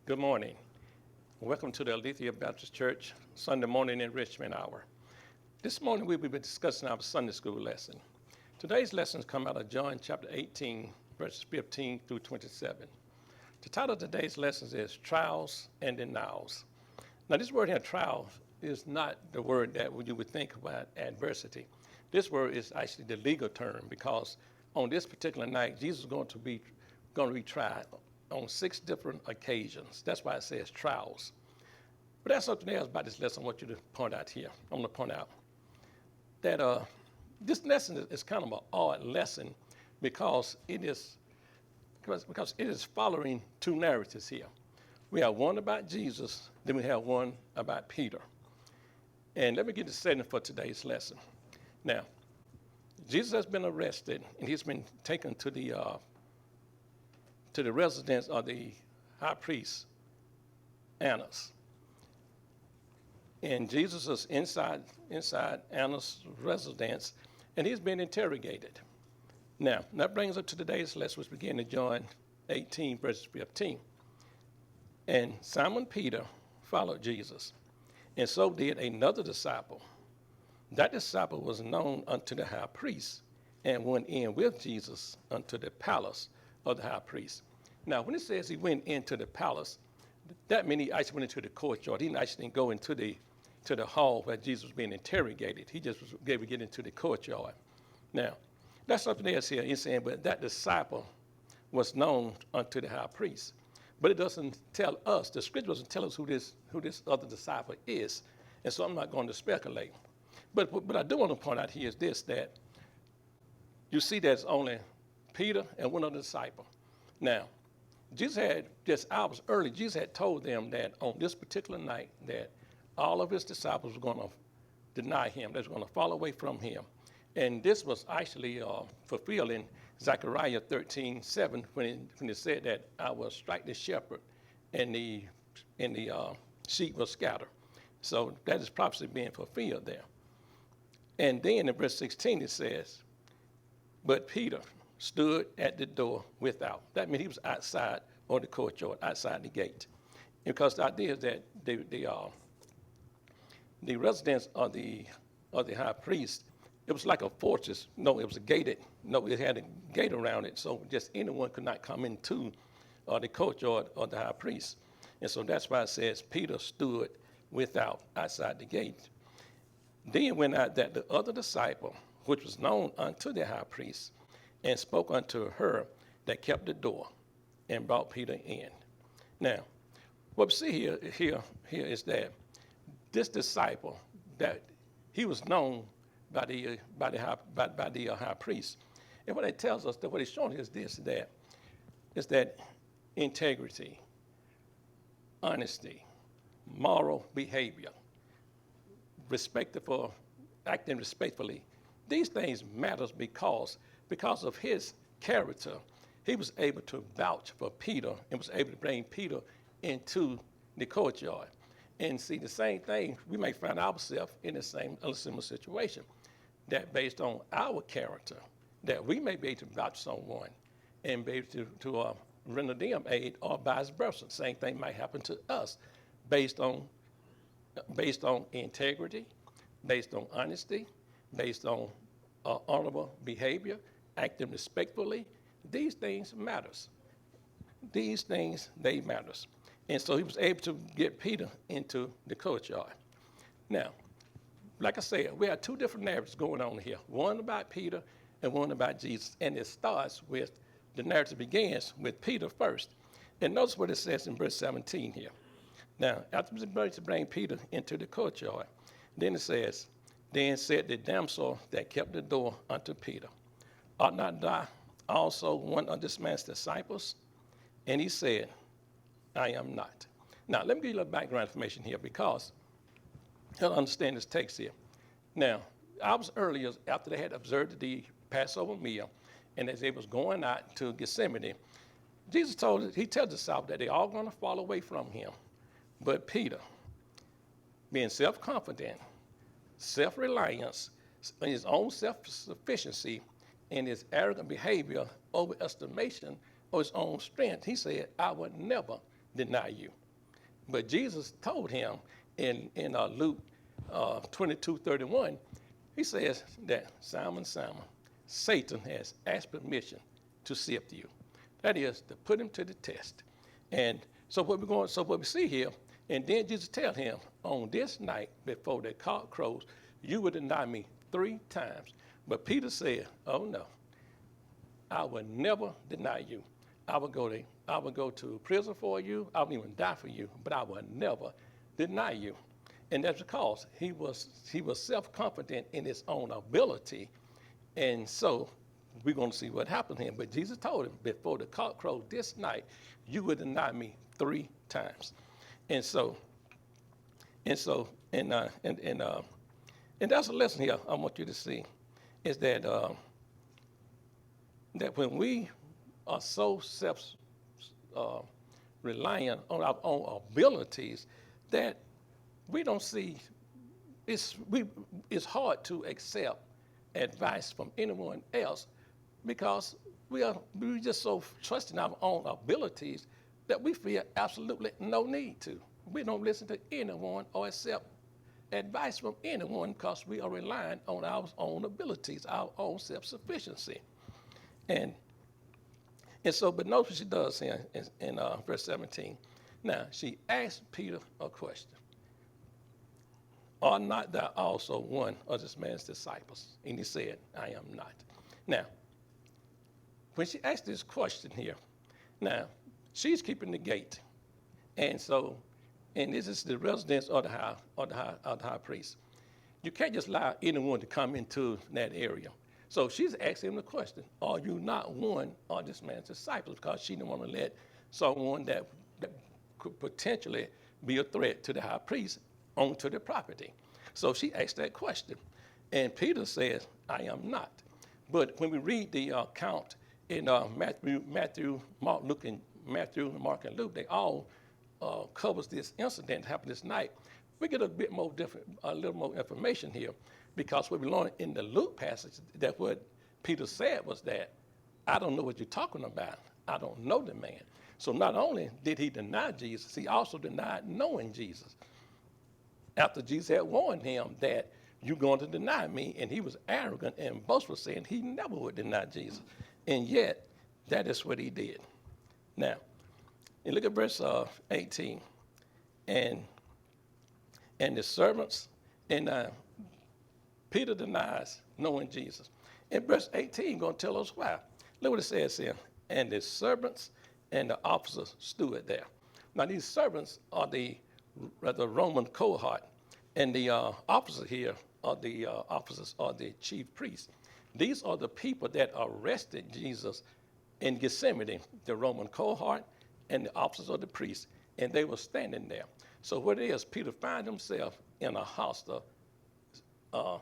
Good morning. Welcome to the Alethea Baptist Church Sunday morning enrichment hour. This morning we will be discussing our Sunday school lesson. Today's lessons come out of John chapter 18, verses 15 through 27. The title of today's lessons is Trials and Denials. Now this word here, trials, is not the word that you would think about adversity. This word is actually the legal term because on this particular night, Jesus is going to be tried on 6 different occasions. That's why it says trials. But that's something else about this lesson I want you to point out here. I'm going to point out that this lesson is kind of an odd lesson because it is following 2 narratives here. We have one about Jesus, then we have one about Peter. And let me get the setting for today's lesson. Now, Jesus has been arrested and he's been taken to the residence of the high priest Annas. And Jesus is inside Annas' residence, and he's been interrogated. Now, that brings us to today's lesson, which begins in John 18, verses 15. And Simon Peter followed Jesus, and so did another disciple. That disciple was known unto the high priest, and went in with Jesus unto the palace of the high priest. Now, when it says he went into the palace, that means he actually went into the courtyard. He actually didn't go into the hall where Jesus was being interrogated. He just was able to get into the courtyard. Now, that's something else here. He's saying, but that disciple was known unto the high priest. But it doesn't tell us, the scripture doesn't tell us who this other disciple is. And so I'm not going to speculate. But I do want to point out here is this, that you see there's only Peter and one other disciple. Now, Jesus had, just hours early, Jesus had told them that on this particular night that all of his disciples were going to deny him. They were going to fall away from him. And this was actually fulfilled in Zechariah 13:7 when it said that I will strike the shepherd and the sheep will scatter. So that is prophecy being fulfilled there. And then in verse 16 it says, but Peter stood at the door without. That means he was outside on the courtyard, outside the gate. Because the idea is that the residence of the high priest, it was like a fortress. No, it was it had a gate around it, so just anyone could not come into the courtyard of the high priest. And so that's why it says Peter stood without, outside the gate. Then went out that the other disciple, which was known unto the high priest, and spoke unto her that kept the door, and brought Peter in. Now, what we see here is that this disciple, that he was known by the high priest. And what it tells us, that what it's showing is this, that integrity, honesty, moral behavior, acting respectfully, these things matters because of his character, he was able to vouch for Peter and was able to bring Peter into the courtyard. And see, the same thing, we may find ourselves in a similar situation, that based on our character, that we may be able to vouch someone and be able to render them aid, or vice versa. Same thing might happen to us based on integrity, based on honesty, based on honorable behavior, acting respectfully. These things matters. These things, they matters. And so he was able to get Peter into the courtyard. Now, like I said, we have 2 different narratives going on here. One about Peter and one about Jesus. And it starts with, the narrative begins with Peter first. And notice what it says in verse 17 here. Now, after he was to bring Peter into the courtyard, then it says, then said the damsel that kept the door unto Peter, art not thou also one of this man's disciples? And he said, I am not. Now, let me give you a little background information here because you'll understand this text here. Now, hours earlier, after they had observed the Passover meal, and as they was going out to Gethsemane, Jesus tells the disciples that they're all going to fall away from him. But Peter, being self-confident, self-reliance, his own self-sufficiency, and his arrogant behavior, overestimation of his own strength, he said, I would never deny you. But Jesus told him in Luke 22:31, he says that Simon, Simon, Satan has asked permission to sift you. That is to put him to the test. And so what we see here, and then Jesus tell him, on this night before the cock crows, you will deny me 3 times. But Peter said, oh no, I will never deny you. I will go to prison for you. I will even die for you, but I will never deny you. And that's because he was self-confident in his own ability. And so we're going to see what happened to him. But Jesus told him, before the cock crowed this night, you will deny me 3 times. And that's a lesson here I want you to see, is that that when we are so reliant on our own abilities, that we don't see, it's hard to accept advice from anyone else, because we're just so trusting our own abilities that we feel absolutely no need to. We don't listen to anyone or accept advice from anyone because we are relying on our own abilities, our own self-sufficiency. And so, but notice what she does here in verse 17. Now, she asked Peter a question. Are not thou also one of this man's disciples? And he said, I am not. Now, when she asked this question here, now, she's keeping the gate. And so, and this is the residence of the high priest. You can't just allow anyone to come into that area. So she's asking him the question, are you not one of this man's disciples? Because she didn't want to let someone that could potentially be a threat to the high priest onto the property. So she asked that question. And Peter says, I am not. But when we read the account in Matthew, Mark, Mark, and Luke, they all covers this incident that happened this night. We get a little more information here, because what we learned in the Luke passage, that what Peter said was that, I don't know what you're talking about. I don't know the man. So not only did he deny Jesus, he also denied knowing Jesus. After Jesus had warned him that you're going to deny me, and he was arrogant and boastful, saying he never would deny Jesus. And yet, that is what he did. Now, and look at verse 18. And the servants, and Peter denies knowing Jesus. And verse 18 going to tell us why. Look what it says here. And the servants and the officers stood there. Now, these servants are the Roman cohort, and the officers here are the officers are the chief priests. These are the people that arrested Jesus in Gethsemane, the Roman cohort and the officers of the priests, and they were standing there. So what it is, Peter found himself in a hostile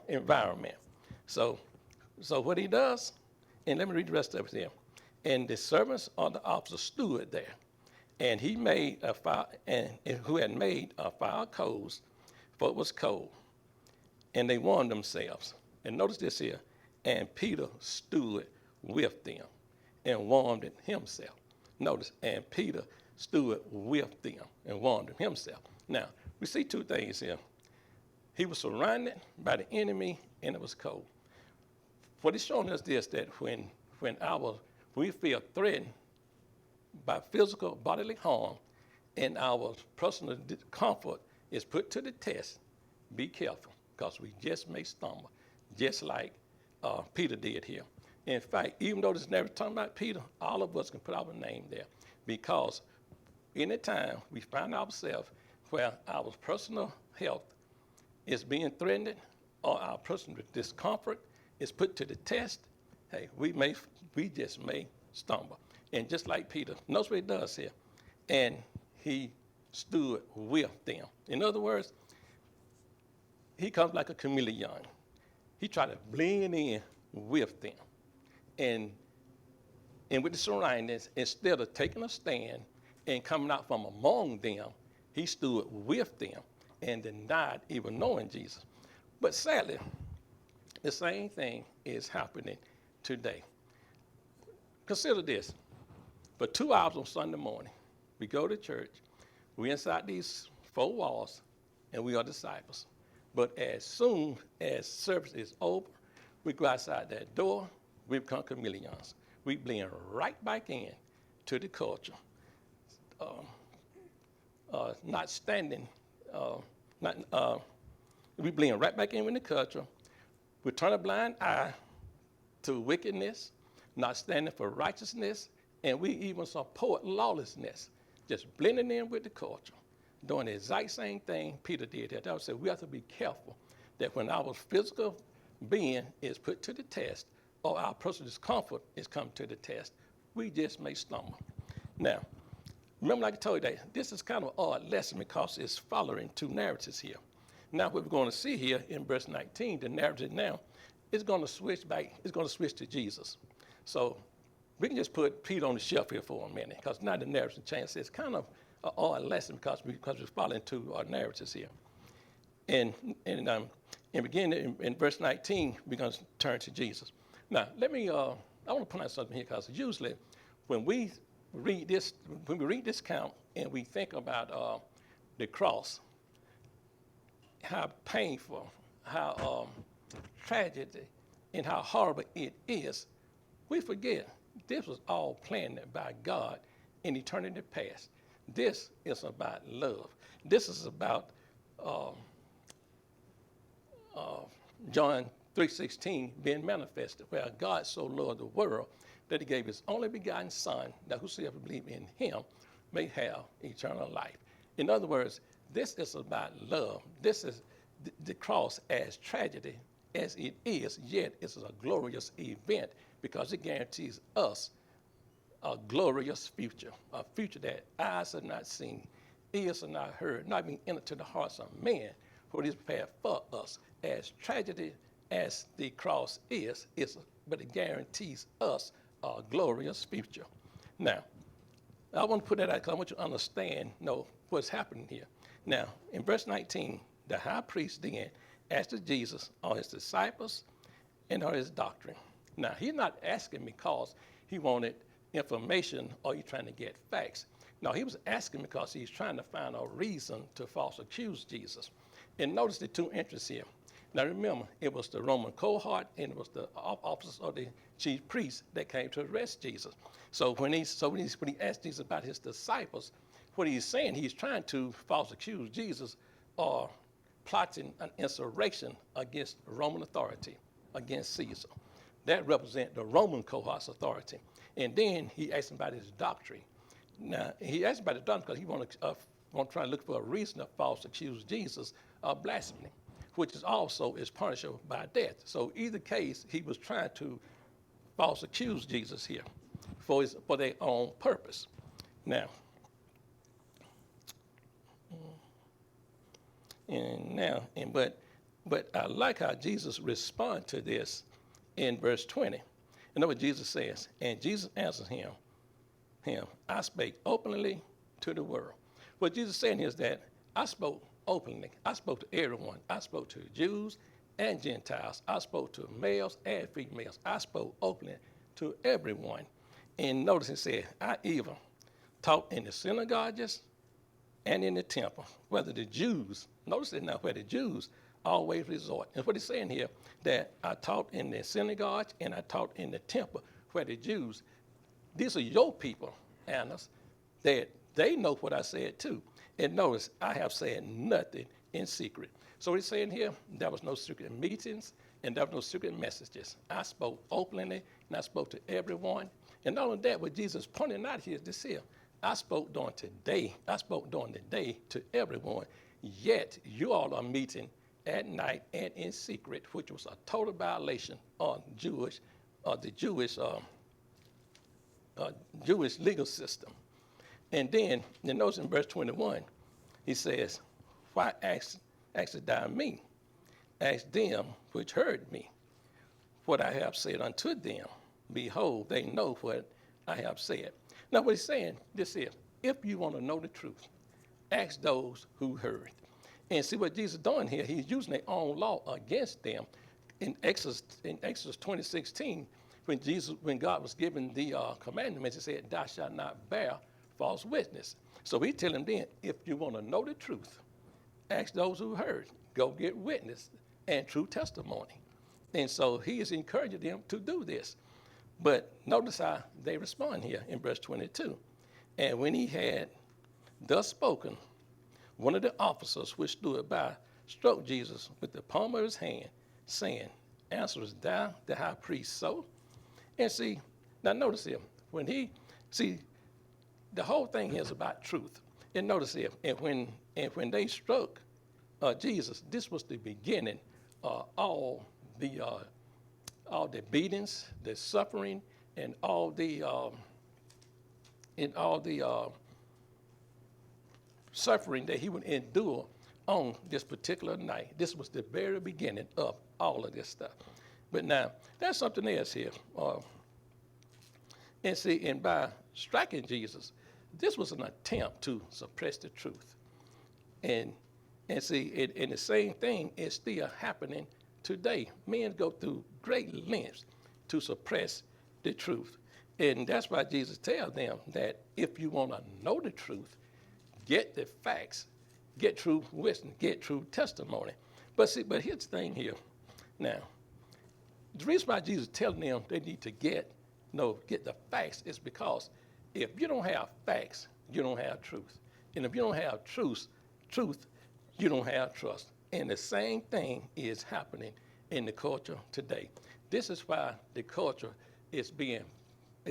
environment. So what he does, and let me read the rest of it here. And the servants of the officers stood there, and he made a fire, and who had made a fire of coals, for it was cold. And they warmed themselves. And notice this here. And Peter stood with them and warmed it himself. Notice, and Peter stood with them and warmed himself. Now, we see 2 things here. He was surrounded by the enemy, and it was cold. What it's showing us this, that when we feel threatened by physical bodily harm, and our personal comfort is put to the test, be careful, because we just may stumble, just like Peter did here. In fact, even though this is never talking about Peter, all of us can put our name there, because anytime we find ourselves where our personal health is being threatened, or our personal discomfort is put to the test, hey, we just may stumble. And just like Peter, notice what he does here. And he stood with them. In other words, he comes like a chameleon. He tried to blend in with them. And with the surroundings, instead of taking a stand and coming out from among them, he stood with them and denied even knowing Jesus. But sadly, the same thing is happening today. Consider this. For 2 hours on Sunday morning, we go to church, we inside these four walls, and we are disciples. But as soon as service is over, we go outside that door, we become chameleons. We blend right back in to the culture, not standing, we blend right back in with the culture. We turn a blind eye to wickedness, not standing for righteousness, and we even support lawlessness, just blending in with the culture, doing the exact same thing Peter did. That I would say we have to be careful that when our physical being is put to the test, or our personal discomfort is come to the test, we just may stumble. Now, remember, like I told you, that this is kind of an odd lesson because it's following two narratives here. Now, what we're going to see here in verse 19, the narrative now, is going to switch back. It's going to switch to Jesus. So we can just put Peter on the shelf here for a minute because now the narrative changes. It's kind of an odd lesson because we're following two narratives here. And beginning in verse 19, we're going to turn to Jesus. Now, I want to point out something here because usually when we read this account and we think about the cross, how painful, how tragic, and how horrible it is, we forget this was all planned by God in eternity past. This is about love. This is about John 3:16 being manifested, where God so loved the world that he gave his only begotten Son, that whosoever believes in him may have eternal life. In other words, this is about love. This is the cross, as tragedy as it is, yet it's a glorious event because it guarantees us a glorious future, a future that eyes have not seen, ears have not heard, not even entered to the hearts of man, what is prepared for us. As tragedy as the cross is, but it guarantees us a glorious future. Now, I want to put that out because I want you to understand, what's happening here. Now, in verse 19, the high priest then asked Jesus on his disciples and on his doctrine. Now, he's not asking because he wanted information or he's trying to get facts. No, he was asking because he's trying to find a reason to falsely accuse Jesus. And notice the two interests here. Now remember, it was the Roman cohort and it was the officers of the chief priests that came to arrest Jesus. So when he asked Jesus about his disciples, what he's saying, he's trying to falsely accuse Jesus or plotting an insurrection against Roman authority, against Caesar. That represents the Roman cohort's authority. And then he asked him about his doctrine. Now, he asked about the doctrine because he wanted to try to look for a reason to falsely accuse Jesus of blasphemy, which is also punishable by death. So either case, he was trying to falsely accuse Jesus here for their own purpose. Now, but I like how Jesus responded to this in verse 20. You know what Jesus says? And Jesus answers him, I spake openly to the world. What Jesus is saying is that I spoke openly. I spoke to everyone. I spoke to Jews and Gentiles. I spoke to males and females. I spoke openly to everyone. And notice it said, I even taught in the synagogues and in the temple, whether the Jews, notice it now, where the Jews always resort. And what he's saying here, that I taught in the synagogue and I taught in the temple, where the Jews, these are your people, Annas, that they know what I said too. And notice, I have said nothing in secret. So he's saying here, there was no secret meetings and there was no secret messages. I spoke openly and I spoke to everyone. And not only that, what Jesus is pointing out here is this here. I spoke during the day to everyone, yet you all are meeting at night and in secret, which was a total violation of the Jewish legal system. And then, you notice in verse 21, he says, why askest thou me? Ask them which heard me, what I have said unto them. Behold, they know what I have said. Now, what he's saying, this is, if you want to know the truth, ask those who heard. And see what Jesus is doing here, he's using their own law against them. In Exodus 20:16, when God was giving the commandments, he said, thou shalt not bear false witness. So we tell him then, if you want to know the truth, ask those who heard. Go get witness and true testimony. And so he is encouraging them to do this. But notice how they respond here in verse 22. And when he had thus spoken, one of the officers which stood by struck Jesus with the palm of his hand, saying, Answerest thou the high priest so? And see, now notice here, the whole thing here is about truth. And notice here, and when they struck Jesus, this was the beginning of all the beatings, the suffering, and all the suffering that he would endure on this particular night. This was the very beginning of all of this stuff. But now, there's something else here. And by striking Jesus, this was an attempt to suppress the truth. And the same thing is still happening today. Men go through great lengths to suppress the truth. And that's why Jesus tells them that if you want to know the truth, get the facts, get true wisdom, get true testimony. But here's the thing here. Now, the reason why Jesus is telling them they need to get the facts is because if you don't have facts, you don't have truth. And if you don't have truth, you don't have trust. And the same thing is happening in the culture today. This is why the culture is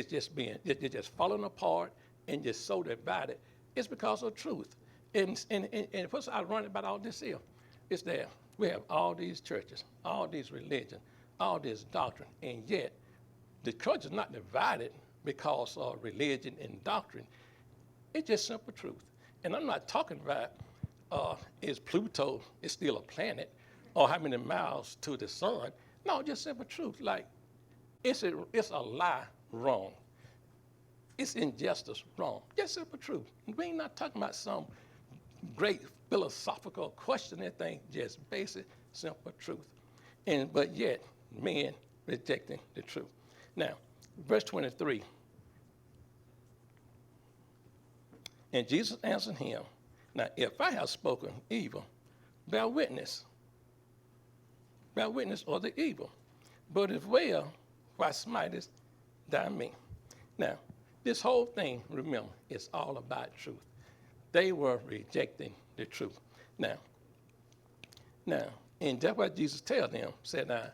just falling apart and just so divided. It's because of truth. And what's ironic about all this here is that we have all these churches, all these religions, all this doctrine, and yet the church is not divided because of religion and doctrine. It's just simple truth. And I'm not talking about is Pluto is still a planet or how many miles to the sun. No, just simple truth. Like, it's a lie wrong. It's injustice wrong. Just simple truth. We ain't not talking about some great philosophical questioning thing, just basic, simple truth. But yet, men rejecting the truth. Now, verse 23. And Jesus answered him, Now, if I have spoken evil, bear witness of the evil. But if well, why smitest thou me? Now, this whole thing, remember, is all about truth. They were rejecting the truth. Now, and that's what Jesus tells them, said, now,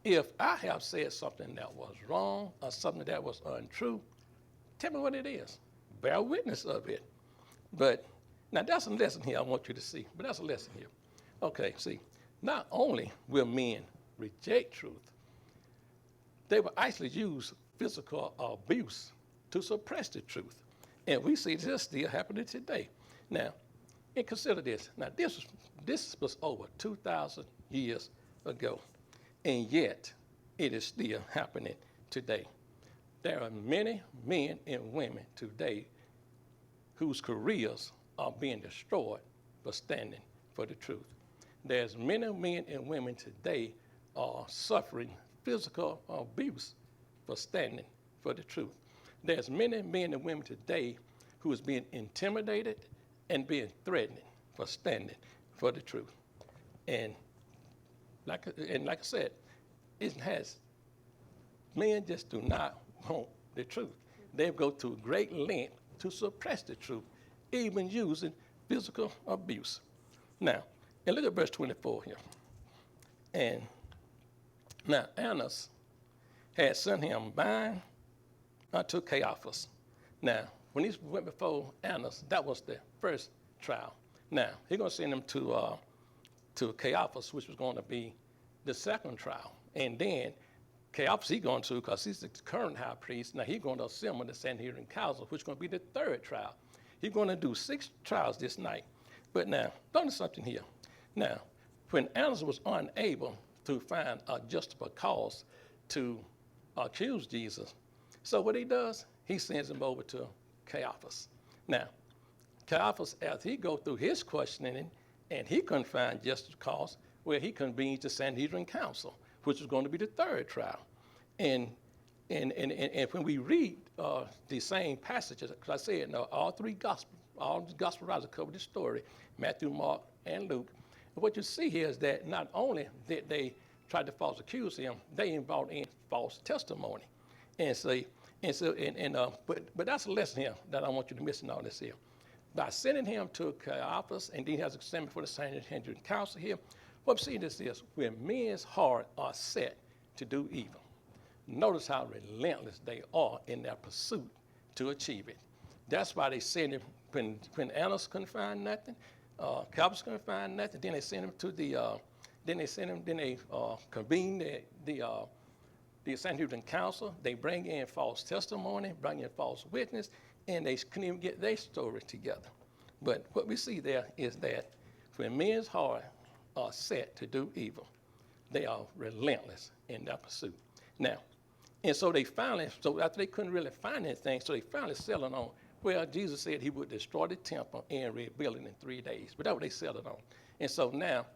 if I have said something that was wrong or something that was untrue, tell me what it is. Bear witness of it. But now that's a lesson here I want you to see, but that's a lesson here. Okay, see, not only will men reject truth, they will actually use physical abuse to suppress the truth. And we see this still happening today. Now, and consider this. Now, this was over 2,000 years ago, and yet it is still happening today. There are many men and women today whose careers are being destroyed for standing for the truth. There's many men and women today are suffering physical abuse for standing for the truth. There's many men and women today who is being intimidated and being threatened for standing for the truth. And like I said, men just do not want the truth. They go to great length to suppress the truth, even using physical abuse. Now, and look at verse 24 here. And now Annas had sent him bind unto Caiaphas. Now, when he went before Annas, that was the first trial. Now, he's going to send him to Caiaphas, which was going to be the second trial. And then Caiaphas he's going to, because he's the current high priest, now he's going to assemble the Sanhedrin Council, which is going to be the third trial. He's going to do 6 trials this night. But now, notice something here. Now, when Annas was unable to find a justifiable cause to accuse Jesus, so what he does, he sends him over to Caiaphas. Now, Caiaphas, as he go through his questioning, and he couldn't find justifiable cause, well, he convenes the Sanhedrin Council, which is going to be the third trial. And when we read the same passages, because I said, no, all 3 Gospels all the gospel writers cover this story, Matthew, Mark, and Luke. And what you see here is that not only did they try to false accuse him, they brought in false testimony. But that's a lesson here that I want you to miss in all this here. By sending him to Caiaphas, and then he has examined for the Sanhedrin council here, what we see this is when men's hearts are set to do evil. Notice how relentless they are in their pursuit to achieve it. That's why they send him, when Annas couldn't find nothing, Caiaphas couldn't find nothing, then they send him to they convene the Sanhedrin council. They bring in false testimony, bring in false witness, and they couldn't even get their story together. But what we see there is that when men's hearts are set to do evil, they are relentless in their pursuit. Now, and so so after they couldn't really find anything, so they finally settled on, well, Jesus said he would destroy the temple and rebuild it in 3 days. But that's what they settled on. And so now,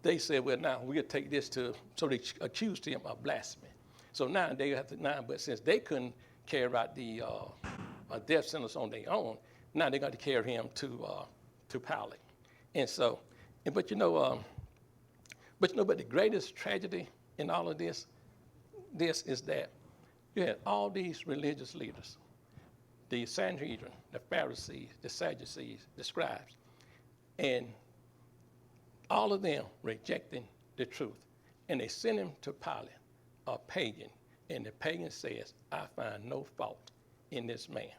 they said, well, now we'll take this so they accused him of blasphemy. So now they have to, but since they couldn't carry out the death sentence on their own, now they got to carry him to Pilate. And so, but the greatest tragedy in all of this is that you had all these religious leaders, the Sanhedrin, the Pharisees, the Sadducees, the scribes, and all of them rejecting the truth. And they send him to Pilate, a pagan, and the pagan says, I find no fault in this man.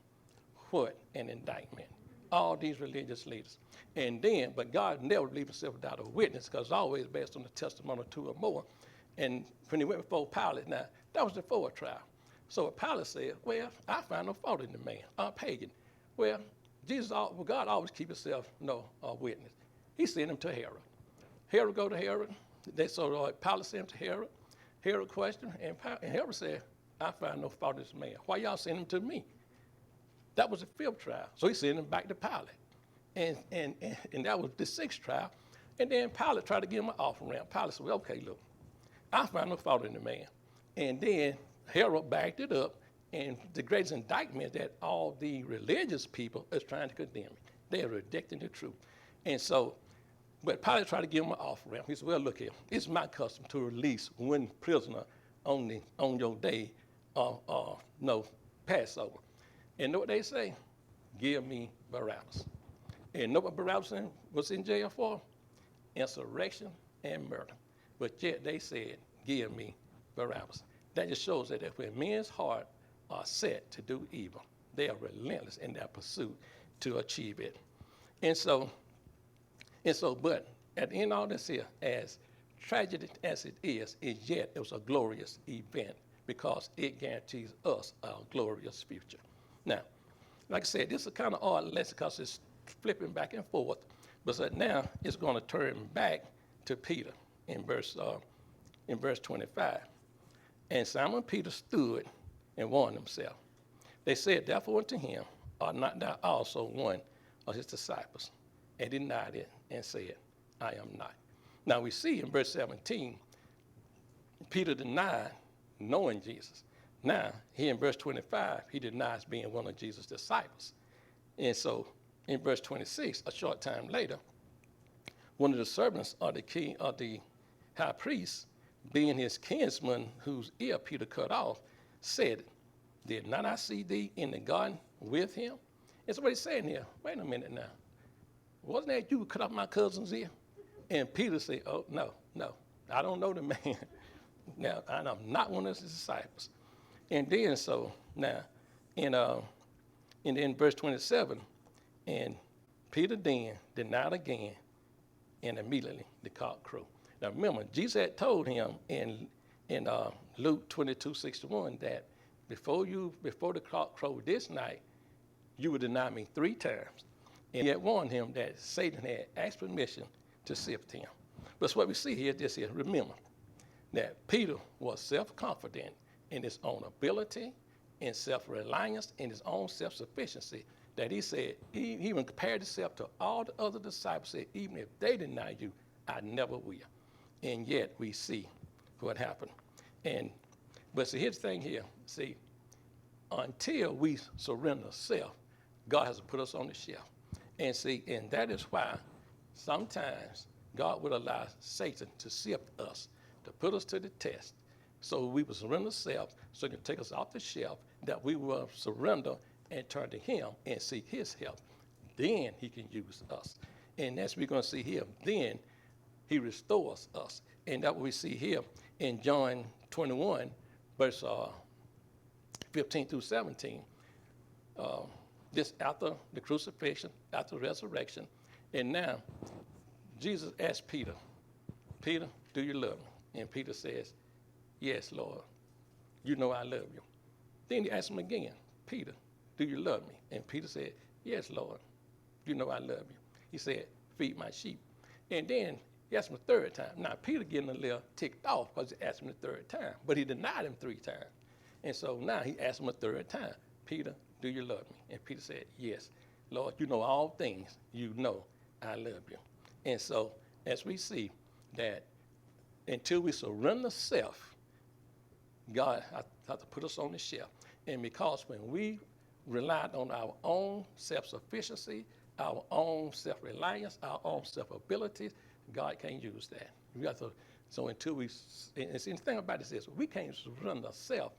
What an indictment. All these religious leaders. And then, but God never leaves himself without a witness, because it's always based on the testimony of 2 or more. And when he went before Pilate, now, that was before a trial. So Pilate said, well, I find no fault in the man, a pagan. Well, God always keeps himself a witness. He sent him to Herod. Herod go to Herod. Pilate sent him to Herod. Herod questioned, and Herod said, I find no fault in this man. Why y'all send him to me? That was the 5th trial. So he sent him back to Pilate. And that was the 6th trial. And then Pilate tried to give him an offering. Pilate said, well, okay, look, I find no fault in the man. And then Herod backed it up. And the greatest indictment is that all the religious people is trying to condemn him. They are rejecting the truth. And so, but Pilate tried to give him an offering. He said, well, look here, it's my custom to release one prisoner on your day Passover. And know what they say? Give me Barabbas. And know what Barabbas was in jail for? Insurrection and murder. But yet they said, give me Barabbas. That just shows that when men's hearts are set to do evil, they are relentless in their pursuit to achieve it. And so, but at the end of all this here, as tragic as it is, yet it was a glorious event because it guarantees us a glorious future. Now, like I said, this is a kind of odd lesson because it's flipping back and forth, but so now it's going to turn back to Peter in verse 25. And Simon Peter stood and warned himself. They said, therefore unto him, art not thou also one of his disciples? And denied it and said, I am not. Now we see in verse 17, Peter denied knowing Jesus. Now, here in verse 25, he denies being one of Jesus' disciples. And so in verse 26, a short time later, one of the servants of the king of the high priest, being his kinsman whose ear Peter cut off, said, did not I see thee in the garden with him? And so what he's saying here, wait a minute now. Wasn't that you who cut off my cousin's ear? And Peter said, oh, no, I don't know the man. Now, I'm not one of his disciples. And then so now, in verse 27, and Peter then denied again, and immediately the cock crowed. Now remember, Jesus had told him in Luke 22:61 that before the cock crowed this night, you would deny me 3 times. And he had warned him that Satan had asked permission to sift him. But what we see here, this here, remember that Peter was self-confident in his own ability, in self-reliance, in his own self-sufficiency, that he said, he even compared himself to all the other disciples, said, even if they deny you, I never will. And yet we see what happened. But see, here's the thing here. See, until we surrender self, God has to put us on the shelf. And see, and that is why sometimes God will allow Satan to sift us, to put us to the test, so we will surrender self, so he can take us off the shelf, that we will surrender and turn to him and seek his help. Then he can use us. And as we're going to see here, then he restores us. And that what we see here in John 21, verse 15 through 17. This after the crucifixion, after the resurrection. And now, Jesus asked Peter, Peter, do you love me? And Peter says, yes, Lord, you know I love you. Then he asked him again, Peter, do you love me? And Peter said, yes, Lord, you know I love you. He said, feed my sheep. And then he asked him a third time. Now, Peter getting a little ticked off because he asked him the third time, but he denied him 3 times. And so now he asked him a third time, Peter, do you love me? And Peter said, yes, Lord, you know all things. You know I love you. And so as we see that until we surrender self, God has to put us on the shelf. And because when we relied on our own self-sufficiency, our own self-reliance, our own self-abilities, God can't use that. We got to, so until we, and see, the thing about this is we can't surrender self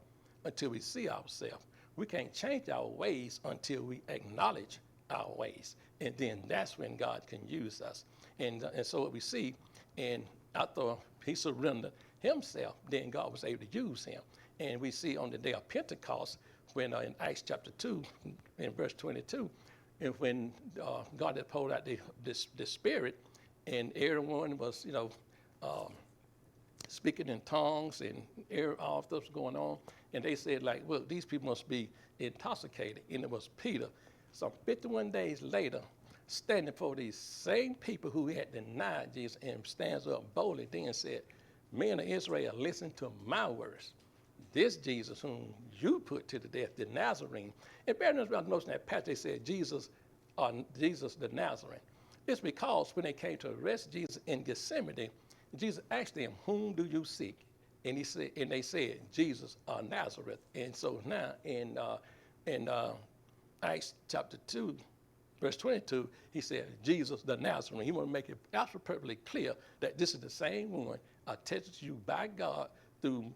until we see ourselves. We can't change our ways until we acknowledge our ways. And then that's when God can use us. And so what we see, and after he surrendered himself, then God was able to use him. And we see on the day of Pentecost, when in Acts chapter 2, in verse 22, and when God had poured out the Spirit, and everyone was, speaking in tongues, and all stuff was going on. And they said, like, well, these people must be intoxicated. And it was Peter, some 51 days later, standing before these same people who had denied Jesus, and stands up boldly then and said, men of Israel, listen to my words. This Jesus whom you put to the death, the Nazarene. And bear in mind, notice that passage, they said Jesus the Nazarene. It's because when they came to arrest Jesus in Gethsemane, Jesus asked them, whom do you seek? And he said, and they said, Jesus of Nazareth. And so now in Acts chapter 2, verse 22, he said, Jesus the Nazarene. He want to make it absolutely perfectly clear that this is the same one attested to you by God through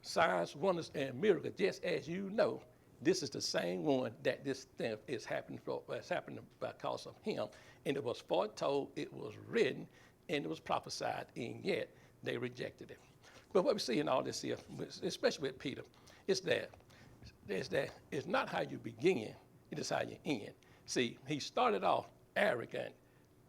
signs, wonders, and miracles, just as you know. This is the same one that this thing is happening for, it's happening because of him. And it was foretold, it was written, and it was prophesied, and yet they rejected it. But what we see in all this here, especially with Peter, is that it's not how you begin, it is how you end. See, he started off arrogant,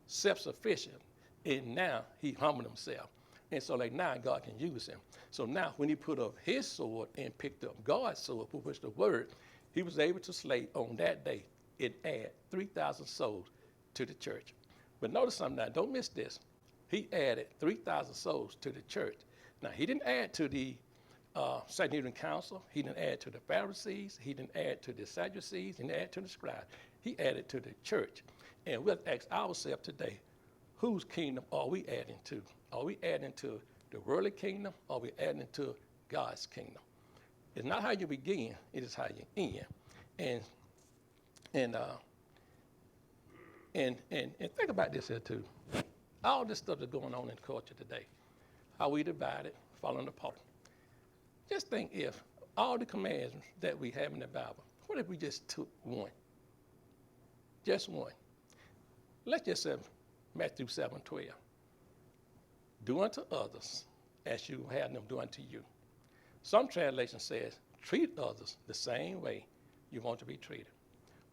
self-sufficient, and now he humbled himself. And so like now God can use him. So now when he put up his sword and picked up God's sword, which was the word, he was able to slay on that day and add 3,000 souls to the church. But notice something now, don't miss this. He added 3,000 souls to the church. Now he didn't add to the Sanhedrin Council, he didn't add to the Pharisees, he didn't add to the Sadducees, he didn't add to the scribes. He added to the church. And we'll ask ourselves today, whose kingdom are we adding to? Are we adding to the worldly kingdom, or are we adding to God's kingdom? It's not how you begin, it is how you end. And think about this here too. All this stuff that's going on in culture today, how we divided, falling apart. Just think if all the commands that we have in the Bible, what if we just took one? Just one. Let's just say Matthew 7:12. Do unto others as you have them do unto you. Some translation says, treat others the same way you want to be treated.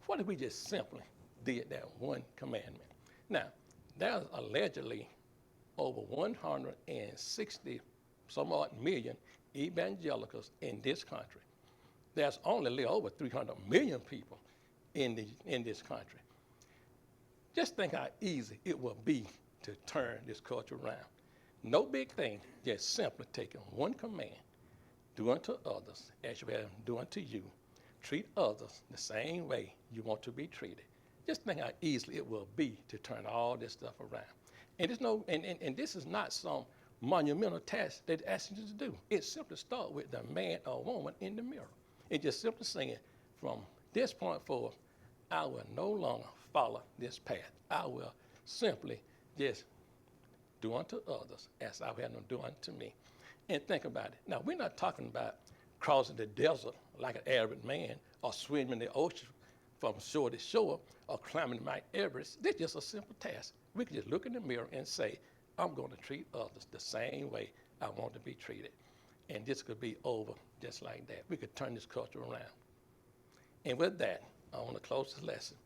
What if we just simply did that one commandment? Now, there's allegedly over 160 some odd million evangelicals in this country. There's only a little over 300 million people in this country. Just think how easy it will be to turn this culture around. No big thing, just simply taking one command. Do unto others as you have them do unto you. Treat others the same way you want to be treated. Just think how easily it will be to turn all this stuff around. And there's no, and this is not some monumental task that they're asking you to do. It simply starts with the man or woman in the mirror. It just simply saying from this point forward, I will no longer follow this path. I will simply just do unto others as I have them do unto me. And think about it. Now, we're not talking about crossing the desert like an Arab man or swimming the ocean from shore to shore or climbing Mount Everest. This is just a simple task. We can just look in the mirror and say, I'm going to treat others the same way I want to be treated. And this could be over just like that. We could turn this culture around. And with that, I want to close this lesson.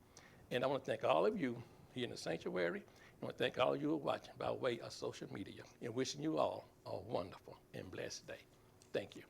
And I want to thank all of you here in the sanctuary. I want to thank all of you who are watching by way of social media and wishing you all a wonderful and blessed day. Thank you.